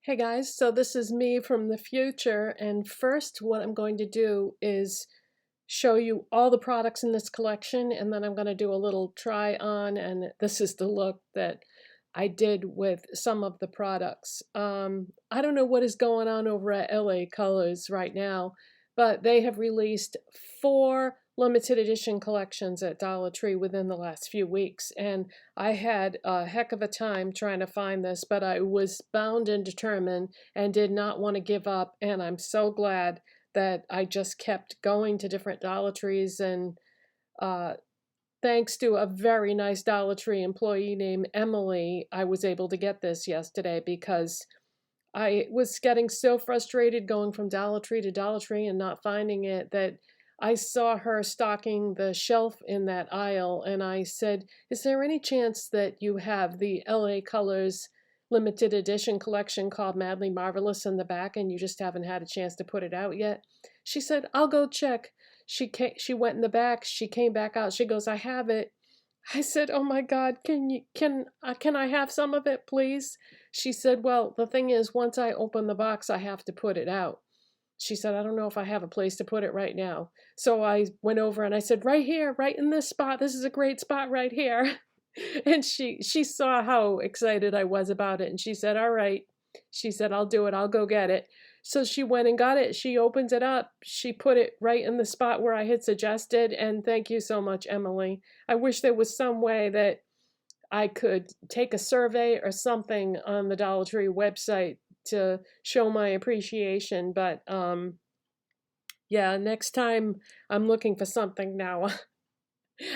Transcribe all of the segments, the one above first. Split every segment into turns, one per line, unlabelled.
Hey guys, so this is me from the future, and first what I'm going to do is show you all the products in this collection, and then I'm going to do a little try on, and this is the look that I did with some of the products. I don't know what is going on over at LA Colors right now, but they have released 4 limited edition collections at Dollar Tree within the last few weeks, and I had a heck of a time trying to find this, but I was bound and determined and did not want to give up, and I'm so glad that I just kept going to different Dollar Trees, and uh, thanks to a very nice Dollar Tree employee named Emily, I was able to get this yesterday because I was getting so frustrated going from Dollar Tree to Dollar Tree and not finding it that I saw her stocking the shelf in that aisle, and I said, "Is there any chance that you have the LA Colors limited edition collection called Madly Marvelous in the back and you just haven't had a chance to put it out yet?" She said, "I'll go check." She went in the back, she came back out, she goes, "I have it." I said, "Oh my God, can I have some of it, please?" She said, "Well, the thing is, once I open the box, I have to put it out." She said, "I don't know if I have a place to put it right now." So I went over and I said, "Right here, right in this spot. This is a great spot right here." And she saw how excited I was about it, and she said, "All right." She said, "I'll do it. I'll go get it." So she went and got it. She opened it up. She put it right in the spot where I had suggested, and thank you so much, Emily. I wish there was some way that I could take a survey or something on the Dollar Tree website to show my appreciation, but yeah, next time I'm looking for something now.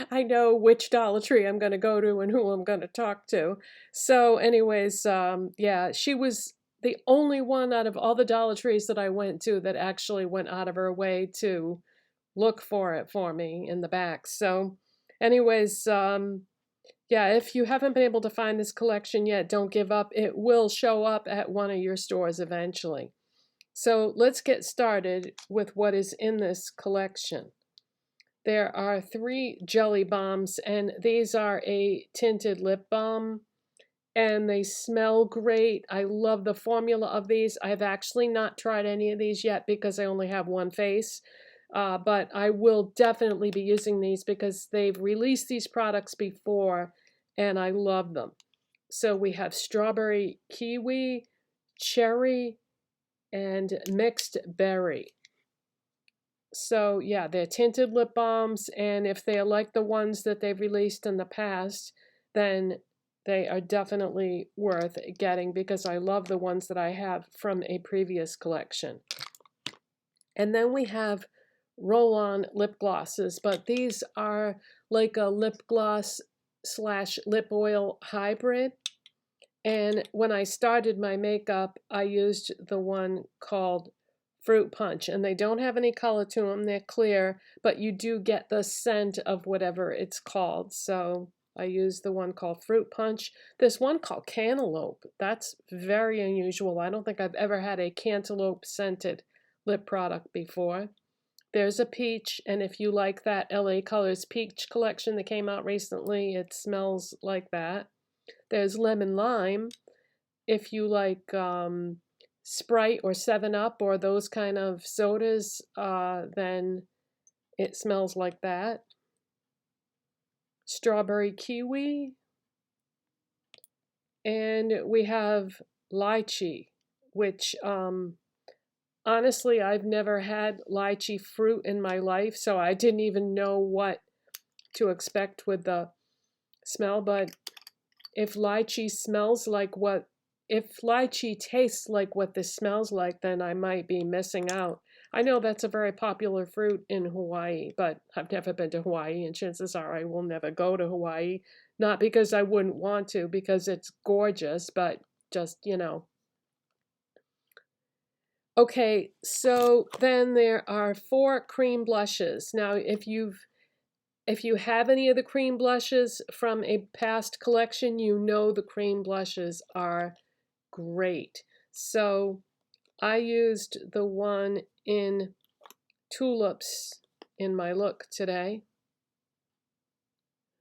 I know which Dollar Tree I'm going to go to and who I'm going to talk to. So anyways, yeah, she was the only one out of all the Dollar Trees that I went to that actually went out of her way to look for it for me in the back. So anyways, yeah, if you haven't been able to find this collection yet, don't give up. It will show up at one of your stores eventually. So let's get started with what is in this collection. There are 3 jelly bombs, and these are a tinted lip balm, and they smell great. I love the formula of these. I've actually not tried any of these yet because I only have one face, but I will definitely be using these because they've released these products before, and I love them. So we have strawberry kiwi, cherry, and mixed berry. So yeah, they're tinted lip balms, and if they're like the ones that they've released in the past, then they are definitely worth getting because I love the ones that I have from a previous collection. And then we have roll-on lip glosses, but these are like a lip gloss slash lip oil hybrid. And when I started my makeup, I used the one called Fruit Punch, and they don't have any color to them. They're clear, but you do get the scent of whatever it's called. So I used the one called Fruit Punch. There's one called Cantaloupe. That's very unusual. I don't think I've ever had a cantaloupe scented lip product before. There's a peach, and if you like that LA Colors peach collection that came out recently, it smells like that. There's lemon lime. If you like Sprite or 7 Up or those kind of sodas, then it smells like that. Strawberry kiwi. And we have lychee, which honestly, I've never had lychee fruit in my life, so I didn't even know what to expect with the smell. But if lychee smells like what, if lychee tastes like what this smells like, then I might be missing out. I know that's a very popular fruit in Hawaii, but I've never been to Hawaii, and chances are I will never go to Hawaii. Not because I wouldn't want to, because it's gorgeous, but just, you know. Okay, so then there are 4 cream blushes. Now, if you have any of the cream blushes from a past collection, you know the cream blushes are great. So I used the one in Tulilps in my look today.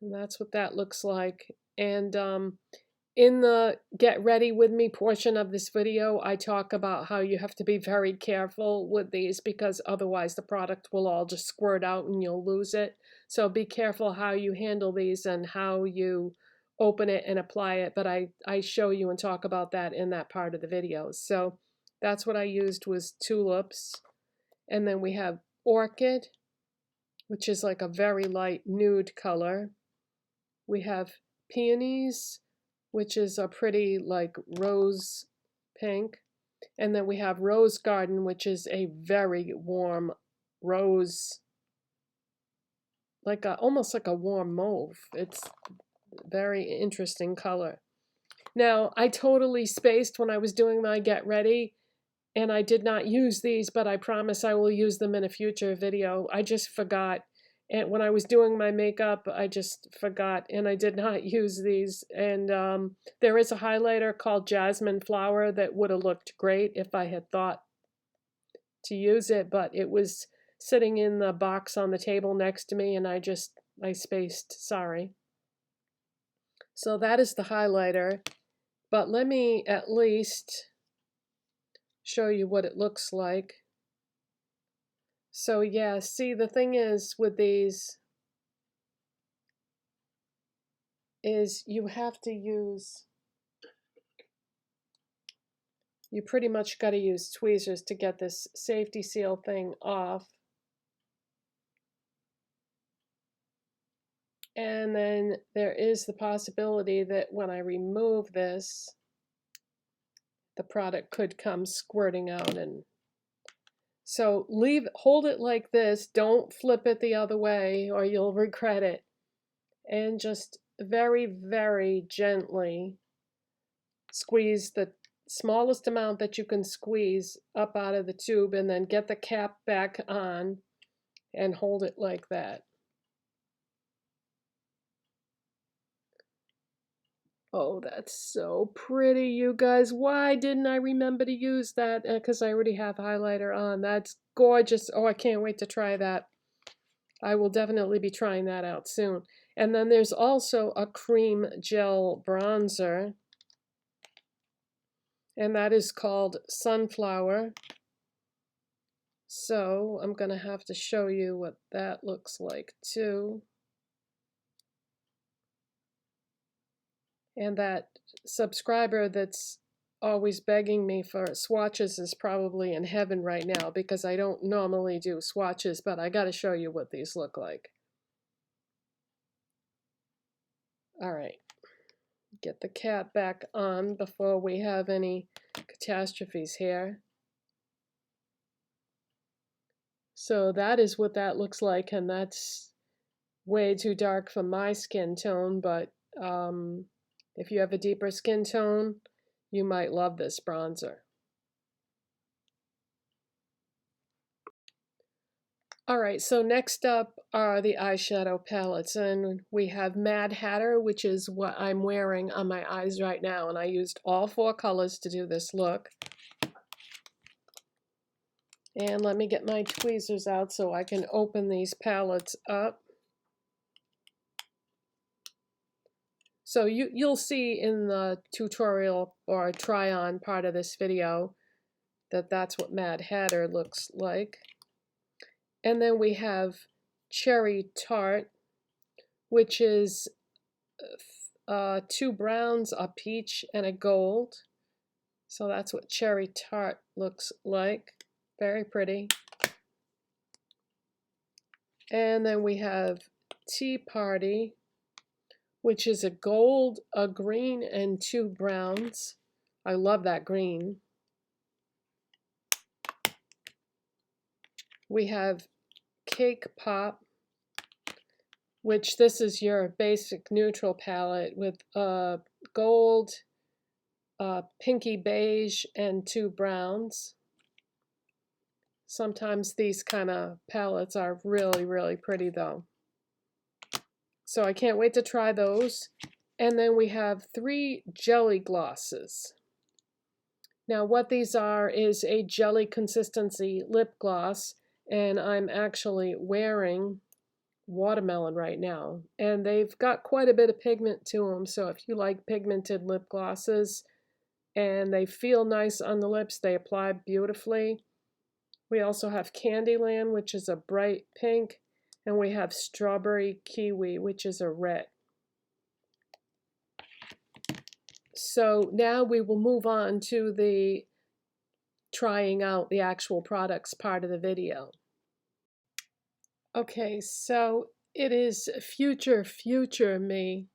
And that's what that looks like. And in the get ready with me portion of this video, I talk about how you have to be very careful with these because otherwise the product will all just squirt out and you'll lose it. So be careful how you handle these and how you open it and apply it. But I show you and talk about that in that part of the video. So that's what I used was Tulilps. And then we have Orchid, which is like a very light nude color. We have Peonies, which is a pretty like rose pink. And then we have Rose Garden, which is a very warm rose, like almost like a warm mauve. It's a very interesting color. Now, I totally spaced when I was doing my get ready, and I did not use these, but I promise I will use them in a future video. I just forgot. And when I was doing my makeup, I just forgot, and I did not use these. And there is a highlighter called Jasmine Flower that would have looked great if I had thought to use it, but it was sitting in the box on the table next to me, and I spaced, sorry. So that is the highlighter, but let me at least show you what it looks like. So yeah, see, the thing is with these is you have to use, you pretty much got to use tweezers to get this safety seal thing off. And then there is the possibility that when I remove this, the product could come squirting out. And so hold it like this, don't flip it the other way or you'll regret it. And just very, very gently squeeze the smallest amount that you can squeeze up out of the tube, and then get the cap back on and hold it like that. Oh, that's so pretty, you guys. Why didn't I remember to use that? Because I already have highlighter on. That's gorgeous. Oh, I can't wait to try that. I will definitely be trying that out soon. And then there's also a cream gel bronzer, and that is called Sunflower. So I'm going to have to show you what that looks like too. And that subscriber that's always begging me for swatches is probably in heaven right now because I don't normally do swatches, but I got to show you what these look like. All right, get the cap back on before we have any catastrophes here. So that is what that looks like, and that's way too dark for my skin tone, but if you have a deeper skin tone, you might love this bronzer. All right, so next up are the eyeshadow palettes, and we have Mad Hatter, which is what I'm wearing on my eyes right now, and I used all 4 colors to do this look. And let me get my tweezers out so I can open these palettes up. So you'll see in the tutorial or try-on part of this video that that's what Mad Hatter looks like. And then we have Cherry Tart, which is 2 browns, a peach, and a gold. So that's what Cherry Tart looks like. Very pretty. And then we have Tea Party, which is a gold, a green, and 2 browns. I love that green. We have Cake Pop, which this is your basic neutral palette with gold, pinky beige, and 2 browns. Sometimes these kind of palettes are really, really pretty though. So I can't wait to try those. And then we have 3 jelly glosses. Now what these are is a jelly consistency lip gloss, and I'm actually wearing watermelon right now, and they've got quite a bit of pigment to them, so if you like pigmented lip glosses and they feel nice on the lips, they apply beautifully. We also have Candyland, which is a bright pink, and we have Strawberry Kiwi, which is a red. So now we will move on to the trying out the actual products part of the video. Okay, so it is future me.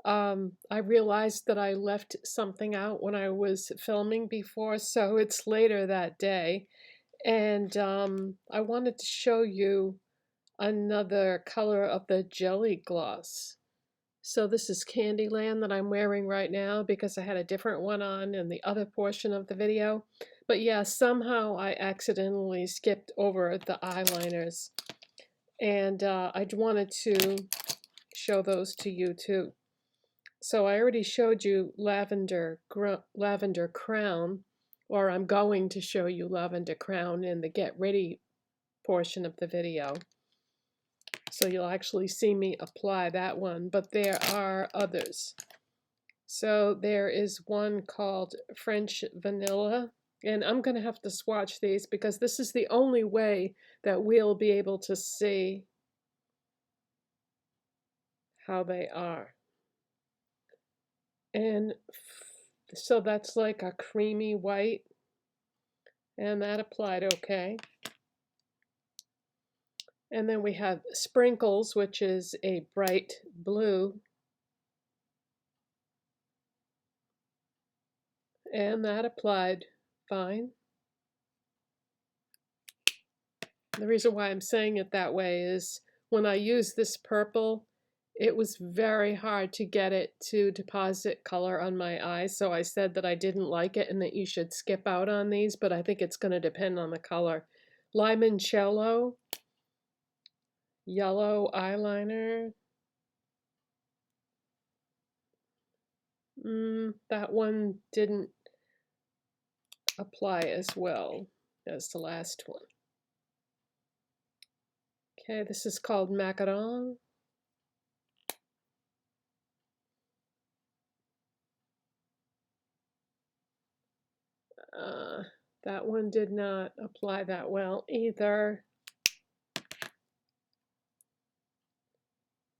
I realized that I left something out when I was filming before, so it's later that day. And I wanted to show you another color of the jelly gloss. So this is Candyland that I'm wearing right now because I had a different one on in the other portion of the video. But yeah, somehow I accidentally skipped over the eyeliners. And I wanted to show those to you too. So I already showed you Lavender Crown, or I'm going to show you Lavender Crown in the Get Ready portion of the video. So you'll actually see me apply that one, but there are others. So there is one called French Vanilla, and I'm going to have to swatch these because this is the only way that we'll be able to see how they are. And so that's like a creamy white, and that applied okay. And then we have Sprinkles, which is a bright blue, and that applied fine. The reason why I'm saying it that way is when I used this purple, it was very hard to get it to deposit color on my eyes, so I said that I didn't like it and that you should skip out on these, but I think it's going to depend on the color. Limoncello, yellow eyeliner. That one didn't apply as well as the last one. Okay, this is called Macaron. That one did not apply that well either.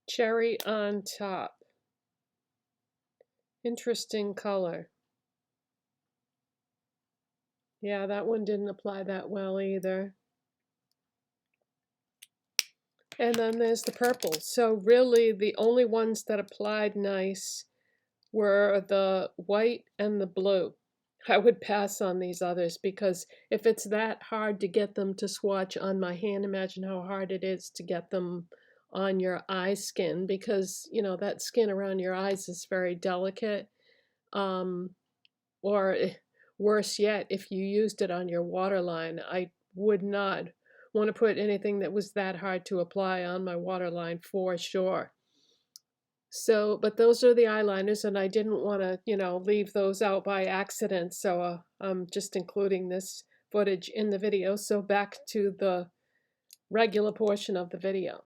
Cherry on Top. Interesting color. Yeah, that one didn't apply that well either. And then there's the purple. So really the only ones that applied nice were the white and the blue. I would pass on these others because if it's that hard to get them to swatch on my hand, imagine how hard it is to get them on your eye skin because, you know, that skin around your eyes is very delicate. Or worse yet, if you used it on your waterline, I would not want to put anything that was that hard to apply on my waterline for sure. So, but those are the eyeliners, and I didn't want to, you know, leave those out by accident. So I'm just including this footage in the video. So back to the regular portion of the video.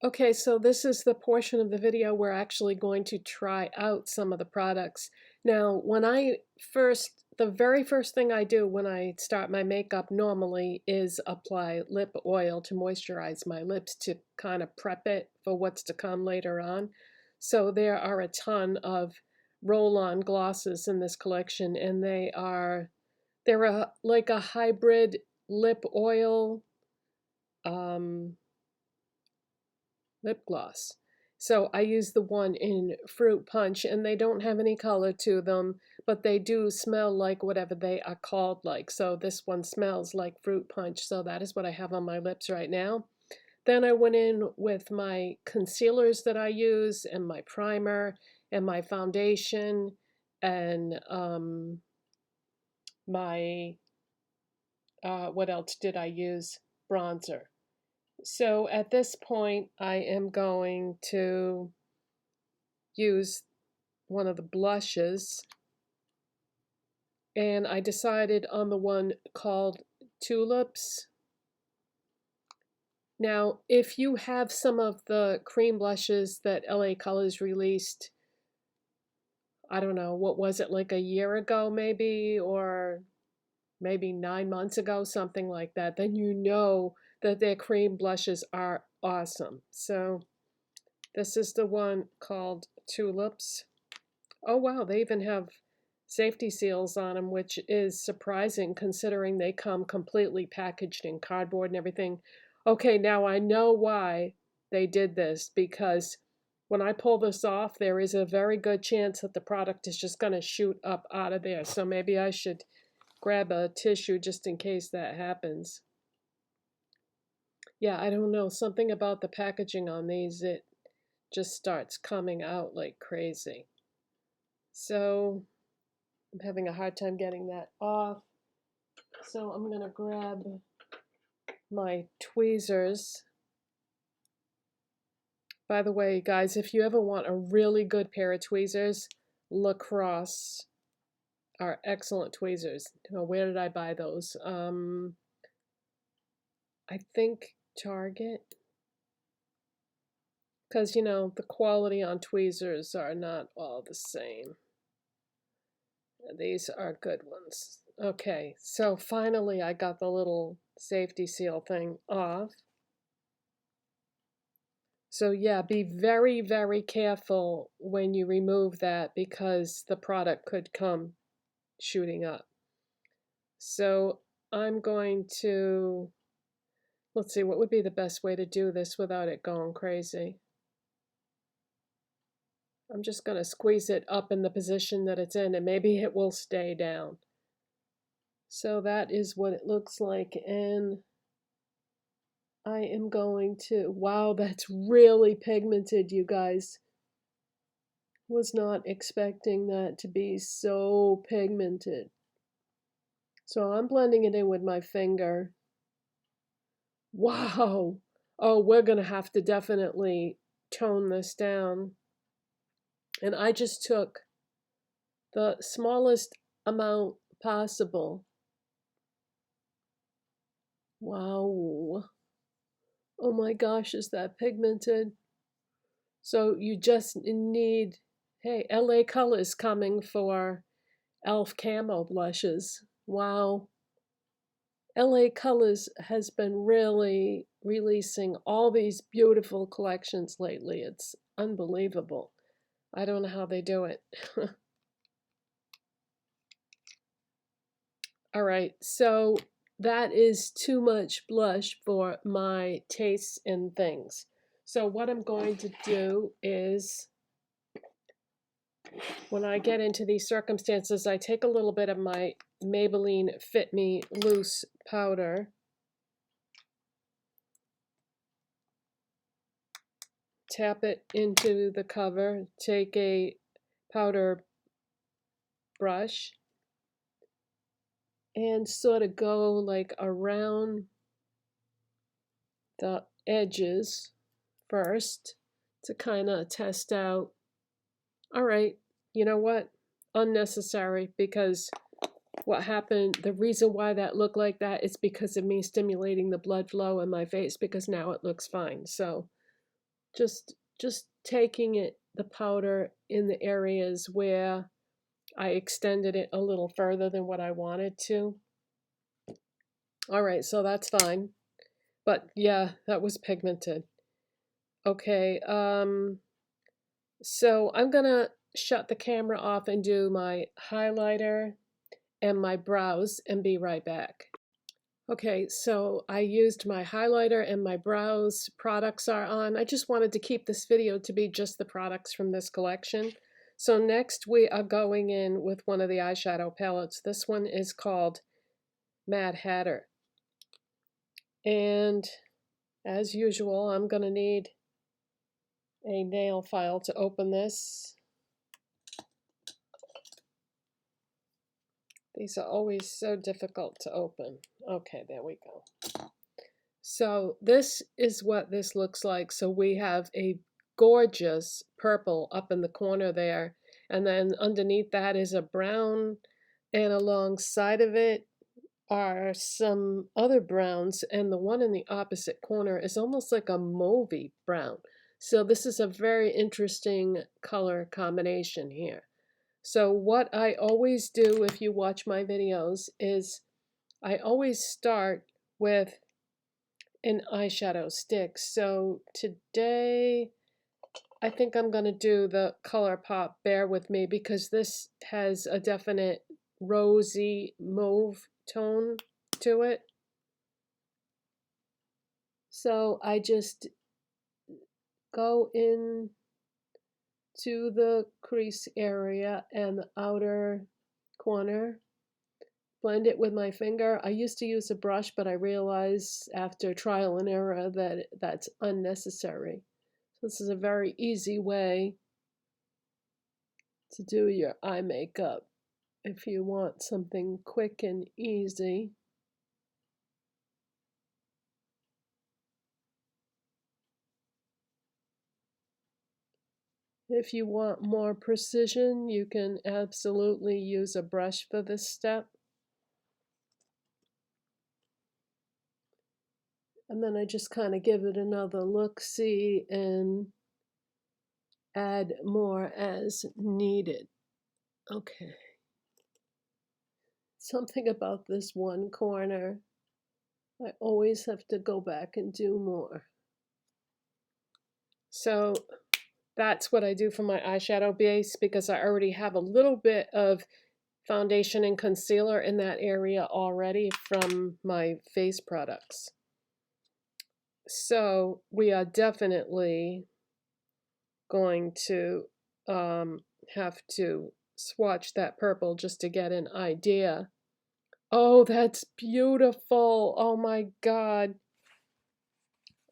Okay, so this is the portion of the video we're actually going to try out some of the products. Now, the very first thing I do when I start my makeup normally is apply lip oil to moisturize my lips to kind of prep it for what's to come later on. So there are a ton of roll-on glosses in this collection, and they're like a hybrid lip oil lip gloss. So I use the one in Fruit Punch, and they don't have any color to them, but they do smell like whatever they are called like. So this one smells like Fruit Punch, so that is what I have on my lips right now. Then I went in with my concealers that I use, and my primer, and my foundation, and my, what else did I use? Bronzer. So at this point, I am going to use one of the blushes, and I decided on the one called Tulilps. Now, if you have some of the cream blushes that LA Colors released, I don't know, what was it, like a year ago maybe, or maybe 9 months ago, something like that, then you know that their cream blushes are awesome. So this is the one called Tulilps. Oh wow, they even have safety seals on them, which is surprising considering they come completely packaged in cardboard and everything. Okay, now I know why they did this, because when I pull this off, there is a very good chance that the product is just going to shoot up out of there. So maybe I should grab a tissue just in case that happens. Yeah, I don't know. Something about the packaging on these, it just starts coming out like crazy. So I'm having a hard time getting that off. So I'm going to grab my tweezers. By the way, guys, if you ever want a really good pair of tweezers, Lacrosse are excellent tweezers. Now, where did I buy those? I think Target. Because, you know, the quality on tweezers are not all the same. These are good ones. Okay, so finally I got the little safety seal thing off. So yeah, be very, very careful when you remove that because the product could come shooting up. So I'm going to, let's see, what would be the best way to do this without it going crazy? I'm just going to squeeze it up in the position that it's in and maybe it will stay down. So that is what it looks like, and I am going to, wow, that's really pigmented, you guys. Was not expecting that to be so pigmented. So I'm blending it in with my finger. Wow. Oh, we're going to have to definitely tone this down. And I just took the smallest amount possible. Wow. Oh my gosh, is that pigmented? So you just need, hey, LA Colors coming for e.l.f. Camo blushes. Wow. LA Colors has been really releasing all these beautiful collections lately. It's unbelievable. I don't know how they do it. All right, so that is too much blush for my tastes and things. So what I'm going to do is, when I get into these circumstances, I take a little bit of my Maybelline Fit Me Loose powder. Tap it into the cover, take a powder brush, and sort of go like around the edges first to kind of test out. All right, you know what? Unnecessary, because what happened, the reason why that looked like that is because of me stimulating the blood flow in my face, because now it looks fine. So just taking it, the powder, in the areas where I extended it a little further than what I wanted to. All right, so that's fine. But yeah, that was pigmented. Okay, so I'm gonna shut the camera off and do my highlighter and my brows and be right back. Okay, so I used my highlighter and my brows products are on. I just wanted to keep this video to be just the products from this collection. So next we are going in with one of the eyeshadow palettes. This one is called Mad Hatter. And as usual, I'm going to need a nail file to open this. These are always so difficult to open. Okay, there we go. So this is what this looks like. So we have a gorgeous purple up in the corner there. And then underneath that is a brown, and alongside of it are some other browns, and the one in the opposite corner is almost like a mauvey brown. So this is a very interesting color combination here. So what I always do if you watch my videos is I always start with an eyeshadow stick. So today I think I'm going to do the Colourpop Bear With Me because this has a definite rosy mauve tone to it. So I just go in to the crease area and the outer corner, blend it with my finger. I used to use a brush, but I realized after trial and error that that's unnecessary. So this is a very easy way to do your eye makeup if you want something quick and easy. If you want more precision, you can absolutely use a brush for this step. And then I just kind of give it another look-see and add more as needed. Okay. Something about this one corner, I always have to go back and do more. So that's what I do for my eyeshadow base because I already have a little bit of foundation and concealer in that area already from my face products. So we are definitely going to have to swatch that purple just to get an idea. Oh, that's beautiful. Oh my God.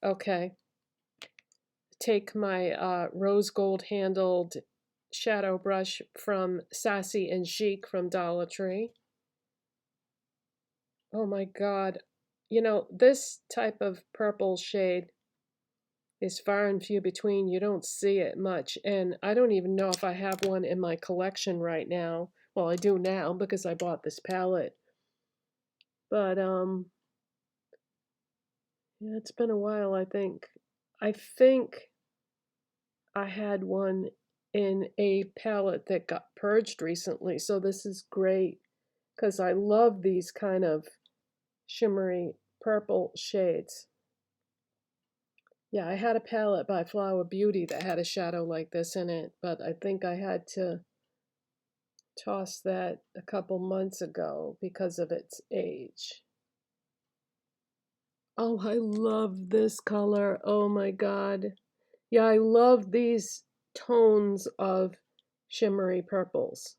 Okay. Take my rose gold handled shadow brush from Sassy and Chic from Dollar Tree. Oh my God. You know, this type of purple shade is far and few between. You don't see it much. And I don't even know if I have one in my collection right now. Well, I do now because I bought this palette. But yeah, it's been a while, I think. I think I had one in a palette that got purged recently. So this is great because I love these kind of shimmery purple shades. Yeah, I had a palette by Flower Beauty that had a shadow like this in it, but I think I had to toss that a couple months ago because of its age. Oh, I love this color. Oh my God. Yeah, I love these tones of shimmery purples.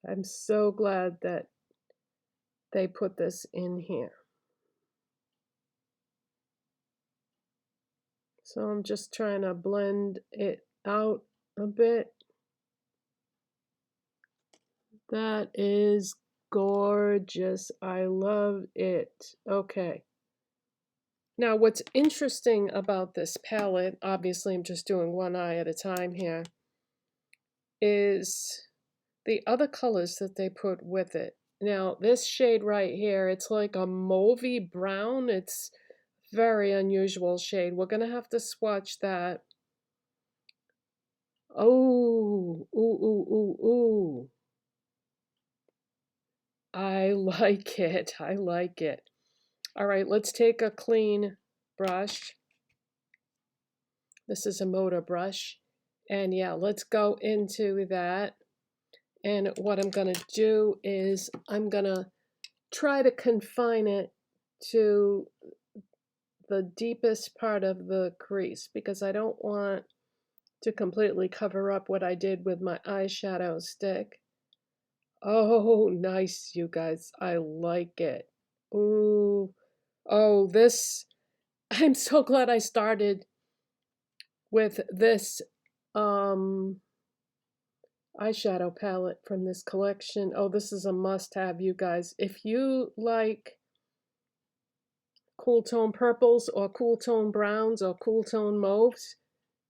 I'm so glad that they put this in here. So I'm just trying to blend it out a bit. That is gorgeous. I love it. Okay. Now, what's interesting about this palette, obviously I'm just doing one eye at a time here, is the other colors that they put with it. Now, this shade right here, it's like a mauvey brown. It's very unusual shade. We're going to have to swatch that. Oh, ooh, ooh, ooh, ooh. I like it. I like it. All right, let's take a clean brush. This is a motor brush. And yeah, let's go into that. And what I'm going to do is I'm going to try to confine it to the deepest part of the crease because I don't want to completely cover up what I did with my eyeshadow stick. Oh, nice, you guys. I like it. Ooh. Oh, this. I'm so glad I started with this eyeshadow palette from this collection. Oh, this is a must-have, you guys. If you like cool tone purples or cool tone browns or cool tone mauves,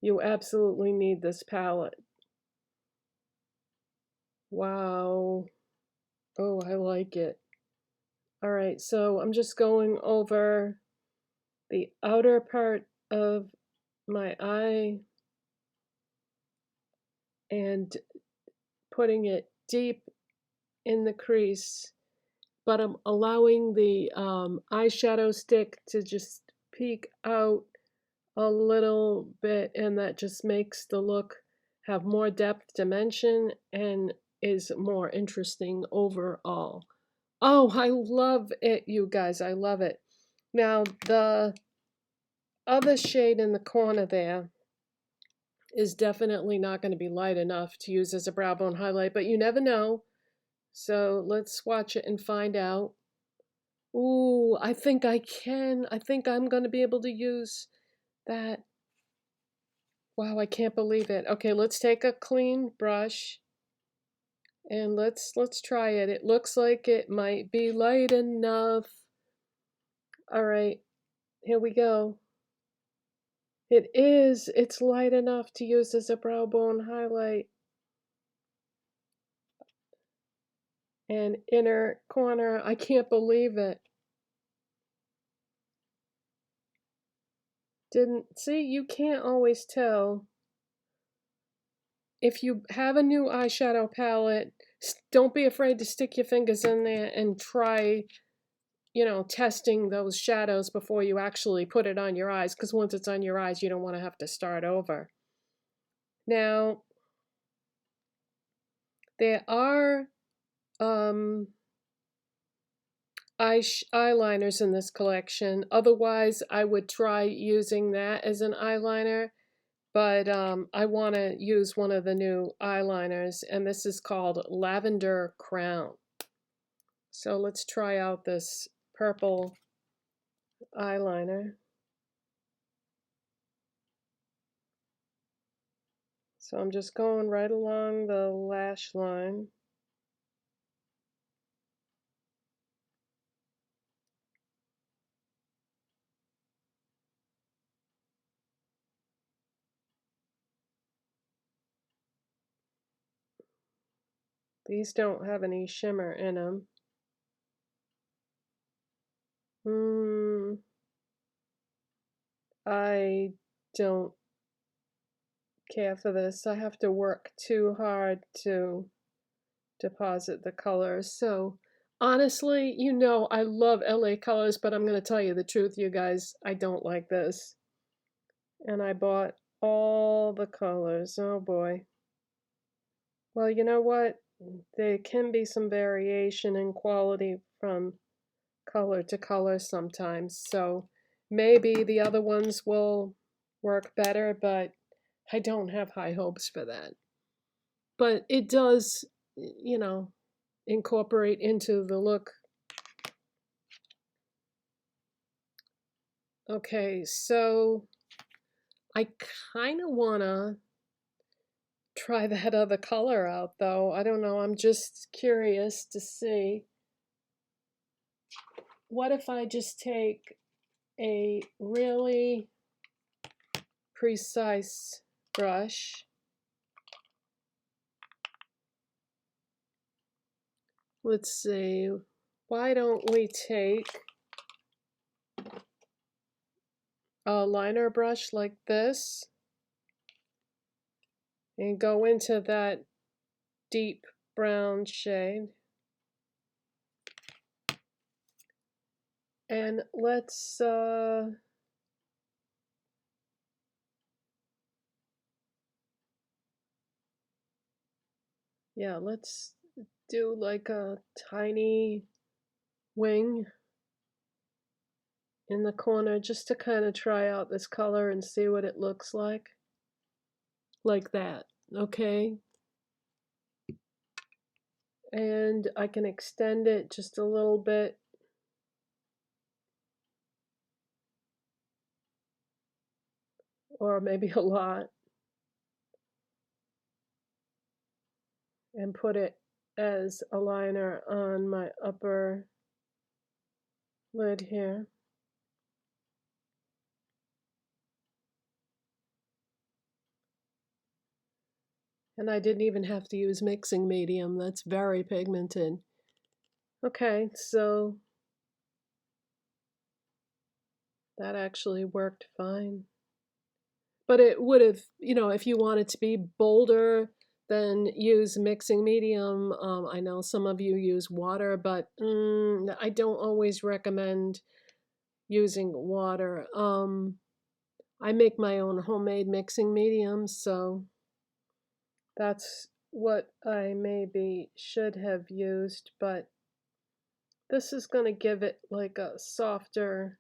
you absolutely need this palette. Wow. Oh, I like it. All right, so I'm just going over the outer part of my eye and putting it deep in the crease, but I'm allowing the eyeshadow stick to just peek out a little bit, and that just makes the look have more depth, dimension, and is more interesting overall. Oh, I love it, you guys. I love it. Now, the other shade in the corner there is definitely not going to be light enough to use as a brow bone highlight, but you never know. So let's swatch it and find out. Ooh, I think I can. I think I'm going to be able to use that. Wow, I can't believe it. Okay, let's take a clean brush and let's try it. It looks like it might be light enough. All right, here we go. It is. It's light enough to use as a brow bone highlight. And inner corner, I can't believe it. Didn't see, you can't always tell. If you have a new eyeshadow palette, don't be afraid to stick your fingers in there and try, testing those shadows before you actually put it on your eyes, because once it's on your eyes, you don't want to have to start over. Now, there are eyeliners in this collection. Otherwise, I would try using that as an eyeliner, but I want to use one of the new eyeliners, and this is called Lavender Crown. So let's try out this purple eyeliner. So I'm just going right along the lash line. These don't have any shimmer in them. I don't care for this. I have to work too hard to deposit the colors. So honestly, I love LA colors, but I'm going to tell you the truth, you guys. I don't like this. And I bought all the colors. Oh boy. Well, you know what? There can be some variation in quality from color to color sometimes. So maybe the other ones will work better, but I don't have high hopes for that. But it does, incorporate into the look. Okay, so I kind of want to try that other color out though. I don't know, I'm just curious to see. What if I just take a really precise brush? Let's see, why don't we take a liner brush like this and go into that deep brown shade. And let's let's do like a tiny wing in the corner just to kind of try out this color and see what it looks like. Like that, okay? And I can extend it just a little bit. Or maybe a lot. And put it as a liner on my upper lid here. And I didn't even have to use mixing medium. That's very pigmented. Okay, so That actually worked fine. But it would have, you know, if you wanted to be bolder, then use mixing medium. I know some of you use water, but I don't always recommend using water. I make my own homemade mixing medium, so that's what I maybe should have used, but this is going to give it like a softer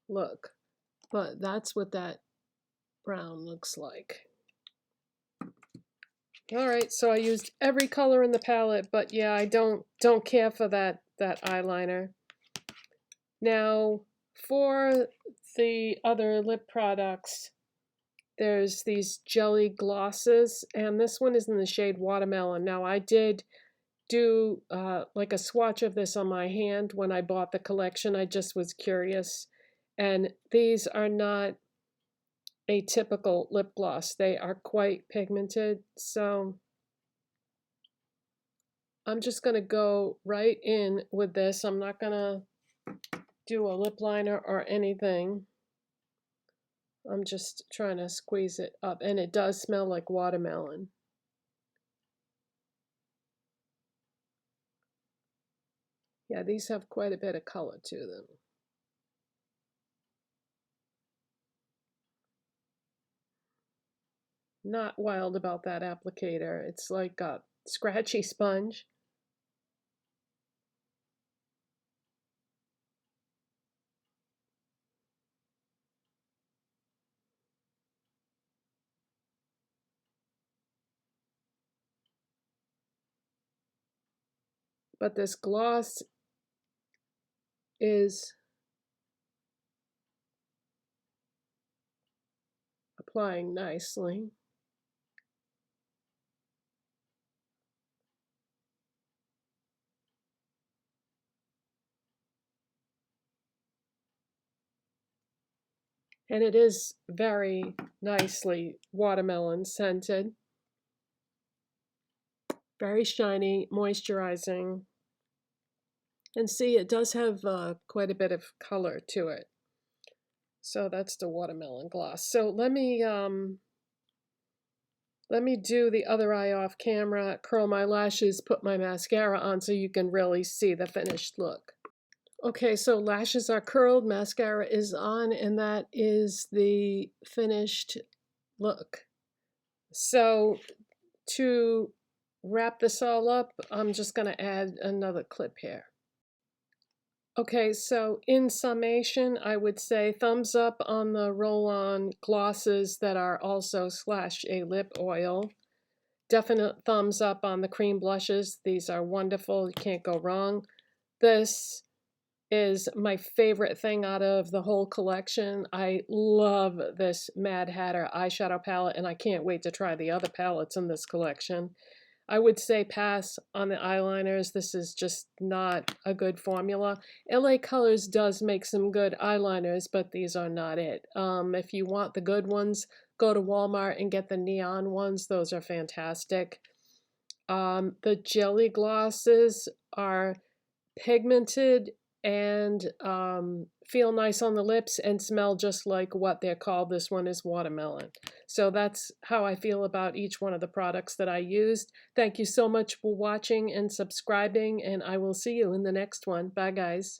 look. But that's what that brown looks like. All right, so I used every color in the palette, but yeah, I don't care for that eyeliner. Now, for the other lip products, there's these jelly glosses, and this one is in the shade Watermelon. Now, I did do like a swatch of this on my hand when I bought the collection. I just was curious. And these are not a typical lip gloss. They are quite pigmented. So I'm just going to go right in with this. I'm not going to do a lip liner or anything. I'm just trying to squeeze it up. And it does smell like watermelon. Yeah, these have quite a bit of color to them. Not wild about that applicator. It's like a scratchy sponge. But this gloss is applying nicely. And it is very nicely watermelon scented. Very shiny, moisturizing. And see, it does have quite a bit of color to it. So that's the watermelon gloss. So let me do the other eye off camera, curl my lashes, put my mascara on so you can really see the finished look. Okay, so lashes are curled, mascara is on, and that is the finished look. So to wrap this all up, I'm just going to add another clip here. Okay, so in summation, I would say thumbs up on the roll-on glosses that are also slash a lip oil. Definite thumbs up on the cream blushes. These are wonderful. You can't go wrong. This is my favorite thing out of the whole collection. I love this Mad Hatter eyeshadow palette, and I can't wait to try the other palettes in this collection. I would say pass on the eyeliners. This is just not a good formula. LA Colors does make some good eyeliners, but these are not it. If you want the good ones, go to Walmart and get the neon ones. Those are fantastic. The jelly glosses are pigmented and feel nice on the lips and smell just like what they're called. This one is watermelon. So that's how I feel about each one of the products that I used. Thank you so much for watching and subscribing, and I will see you in the next one. Bye, guys.